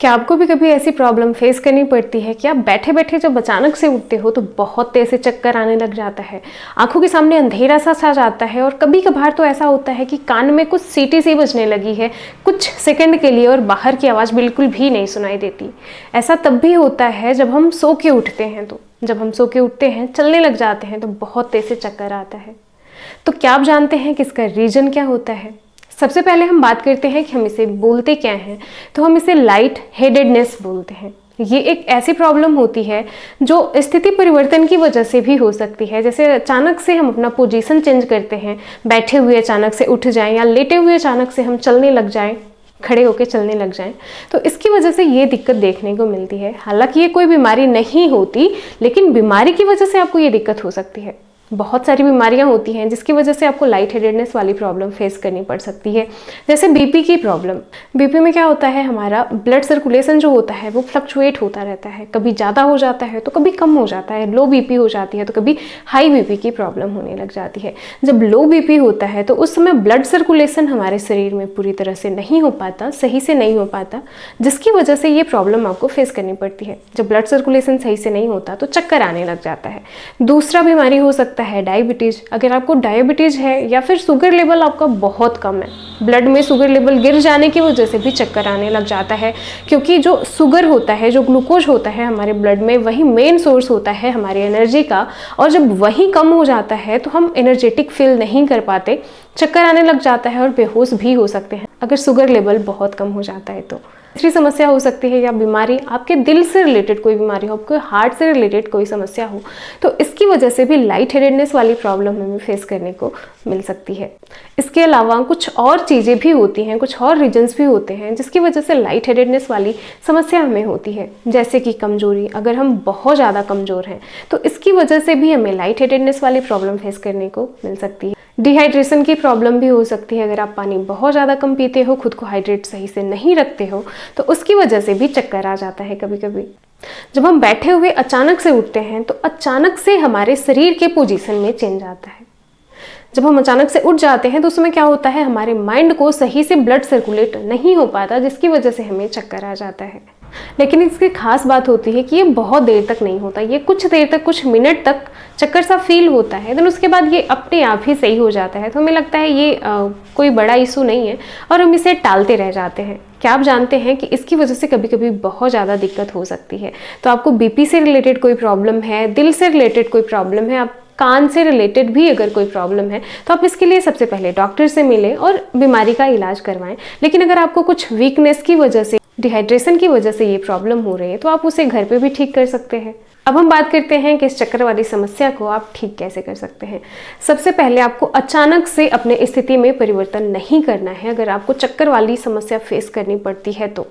क्या आपको भी कभी ऐसी प्रॉब्लम फेस करनी पड़ती है कि आप बैठे बैठे जब अचानक से उठते हो तो बहुत तेज से चक्कर आने लग जाता है, आंखों के सामने अंधेरा सा छा जाता है और कभी कभार तो ऐसा होता है कि कान में कुछ सीटी सी बजने लगी है कुछ सेकंड के लिए और बाहर की आवाज़ बिल्कुल भी नहीं सुनाई देती। ऐसा तब भी होता है जब हम सो के उठते हैं, तो जब हम सो के उठते हैं चलने लग जाते हैं तो बहुत तेज से चक्कर आता है। तो क्या आप जानते हैं कि इसका रीज़न क्या होता है? सबसे पहले हम बात करते हैं कि हम इसे बोलते क्या हैं। तो हम इसे लाइट हेडेडनेस बोलते हैं। ये एक ऐसी प्रॉब्लम होती है जो स्थिति परिवर्तन की वजह से भी हो सकती है। जैसे अचानक से हम अपना पोजीशन चेंज करते हैं, बैठे हुए अचानक से उठ जाएं या लेटे हुए अचानक से हम चलने लग जाएं, खड़े होकर चलने लग जाएं, तो इसकी वजह से ये दिक्कत देखने को मिलती है। हालांकि ये कोई बीमारी नहीं होती, लेकिन बीमारी की वजह से आपको ये दिक्कत हो सकती है। बहुत सारी बीमारियां होती हैं जिसकी वजह से आपको लाइट हेडेडनेस वाली प्रॉब्लम फेस करनी पड़ सकती है। जैसे बीपी की प्रॉब्लम। बीपी में क्या होता है, हमारा ब्लड सर्कुलेशन जो होता है वो फ्लक्चुएट होता रहता है, कभी ज़्यादा हो जाता है तो कभी कम हो जाता है। लो बीपी हो जाती है तो कभी हाई बीपी की प्रॉब्लम होने लग जाती है। जब लो बीपी होता है तो उस समय ब्लड सर्कुलेशन हमारे शरीर में पूरी तरह से नहीं हो पाता, सही से नहीं हो पाता, जिसकी वजह से ये प्रॉब्लम आपको फेस करनी पड़ती है। जब ब्लड सर्कुलेशन सही से नहीं होता तो चक्कर आने लग जाता है। दूसरा बीमारी हो सकता है डायबिटीज। अगर आपको डायबिटीज है या फिर शुगर लेवल आपका बहुत कम है, ब्लड में शुगर लेवल गिर जाने की वजह से भी चक्कर आने लग जाता है, क्योंकि जो शुगर होता है, जो ग्लूकोज होता है हमारे ब्लड में, वही मेन सोर्स होता है हमारी एनर्जी का, और जब वही कम हो जाता है तो हम एनर्जेटिक फील नहीं कर पाते, चक्कर आने लग जाता है और बेहोश भी हो सकते हैं अगर शुगर लेवल बहुत कम हो जाता है। तो तीसरी समस्या हो सकती है या बीमारी आपके दिल से रिलेटेड कोई बीमारी हो, आपके हार्ट से रिलेटेड कोई समस्या हो, तो इसकी वजह से भी लाइट हेडेडनेस वाली प्रॉब्लम हमें फेस करने को मिल सकती है। इसके अलावा कुछ और चीज़ें भी होती हैं, कुछ और रीजन्स भी होते हैं जिसकी वजह से लाइट हेडेडनेस वाली समस्या हमें होती है। जैसे कि कमजोरी। अगर हम बहुत ज़्यादा कमज़ोर हैं तो इसकी वजह से भी हमें लाइट हेडेडनेस वाली प्रॉब्लम फेस करने को मिल सकती है। डिहाइड्रेशन की प्रॉब्लम भी हो सकती है। अगर आप पानी बहुत ज़्यादा कम पीते हो, खुद को हाइड्रेट सही से नहीं रखते हो, तो उसकी वजह से भी चक्कर आ जाता है कभी कभी। जब हम बैठे हुए अचानक से उठते हैं तो अचानक से हमारे शरीर के पोजीशन में चेंज आता है। जब हम अचानक से उठ जाते हैं तो उसमें क्या होता है, हमारे माइंड को सही से ब्लड सर्कुलेट नहीं हो पाता, जिसकी वजह से हमें चक्कर आ जाता है। लेकिन इसकी खास बात होती है कि ये बहुत देर तक नहीं होता, ये कुछ देर तक, कुछ मिनट तक चक्कर सा फील होता है, देन उसके बाद ये अपने आप ही सही हो जाता है। तो हमें लगता है ये कोई बड़ा इशू नहीं है और हम इसे टालते रह जाते हैं। क्या आप जानते हैं कि इसकी वजह से कभी कभी बहुत ज़्यादा दिक्कत हो सकती है। तो आपको बीपी से रिलेटेड कोई प्रॉब्लम है, दिल से रिलेटेड कोई प्रॉब्लम है, आप कान से रिलेटेड भी अगर कोई प्रॉब्लम है, तो आप इसके लिए सबसे पहले डॉक्टर से मिलें और बीमारी का इलाज करवाएं। लेकिन अगर आपको कुछ वीकनेस की वजह से, डिहाइड्रेशन की वजह से ये प्रॉब्लम हो रही है, तो आप उसे घर पे भी ठीक कर सकते हैं। अब हम बात करते हैं कि इस चक्कर वाली समस्या को आप ठीक कैसे कर सकते हैं। सबसे पहले आपको अचानक से अपने स्थिति में परिवर्तन नहीं करना है। अगर आपको चक्कर वाली समस्या फेस करनी पड़ती है तो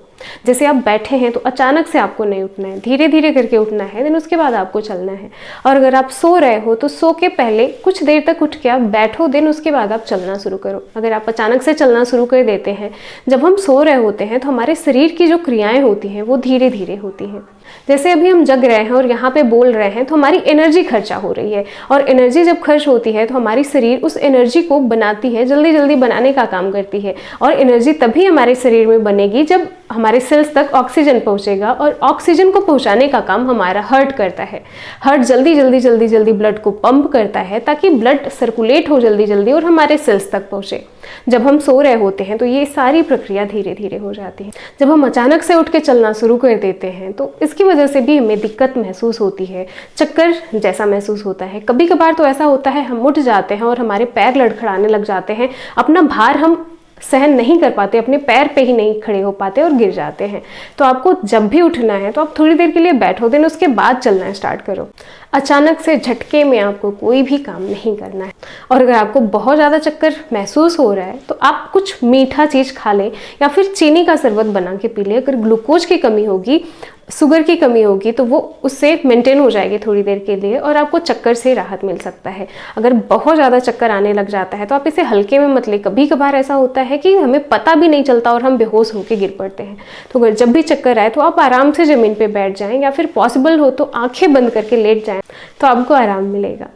जैसे आप बैठे हैं तो अचानक से आपको नहीं उठना है, धीरे धीरे करके उठना है, देन उसके बाद आपको चलना है। और अगर आप सो रहे हो तो सो के पहले कुछ देर तक उठ के आप बैठो, देन उसके बाद आप चलना शुरू करो। अगर आप अचानक से चलना शुरू कर देते हैं, जब हम सो रहे होते हैं तो हमारे शरीर की जो क्रियाएं होती हैं वो धीरे धीरे होती हैं। जैसे अभी हम जग रहे हैं और यहाँ पे बोल रहे हैं तो हमारी एनर्जी खर्चा हो रही है, और एनर्जी जब खर्च होती है तो हमारी शरीर उस एनर्जी को बनाती है, जल्दी जल्दी बनाने का काम करती है। और एनर्जी तभी हमारे शरीर में बनेगी जब हमारे सेल्स तक ऑक्सीजन पहुंचेगा, और ऑक्सीजन को पहुंचाने का काम हमारा हार्ट करता है। हार्ट जल्दी जल्दी जल्दी जल्दी ब्लड को पंप करता है ताकि ब्लड सर्कुलेट हो जल्दी जल्दी और हमारे सेल्स तक पहुंचे। जब हम सो रहे होते हैं तो ये सारी प्रक्रिया धीरे धीरे हो जाती है। जब हम अचानक से उठ के चलना शुरू कर देते हैं तो इसकी वजह से भी हमें दिक्कत महसूस होती है, चक्कर जैसा महसूस होता है। कभी कभार तो ऐसा होता है हम उठ जाते हैं और हमारे पैर लड़खड़ाने लग जाते हैं, अपना भार हम सहन नहीं कर पाते, अपने पैर पे ही नहीं खड़े हो पाते और गिर जाते हैं। तो आपको जब भी उठना है तो आप थोड़ी देर के लिए बैठो, देन उसके बाद चलना स्टार्ट करो। अचानक से झटके में आपको कोई भी काम नहीं करना है। और अगर आपको बहुत ज़्यादा चक्कर महसूस हो रहा है तो आप कुछ मीठा चीज़ खा लें या फिर चीनी का शरबत बना के पी लें। अगर ग्लूकोज की कमी होगी, शुगर की कमी होगी, तो वो उससे मेंटेन हो जाएगी थोड़ी देर के लिए और आपको चक्कर से राहत मिल सकता है। अगर बहुत ज़्यादा चक्कर आने लग जाता है तो आप इसे हल्के में मत लें। कभी कभार ऐसा होता है कि हमें पता भी नहीं चलता और हम बेहोश होकर गिर पड़ते हैं। तो अगर जब भी चक्कर आए तो आप आराम से ज़मीन पे बैठ जाएं या फिर पॉसिबल हो तो आंखें बंद करके लेट जाएं, तो आपको आराम मिलेगा।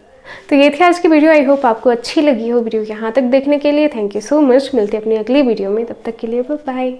तो ये थी आज की वीडियो। आई होप आपको अच्छी लगी हो। वीडियो यहाँ तक देखने के लिए थैंक यू सो मच। मिलते हैं अपनी अगली वीडियो में, तब तक के लिए बाय बाय।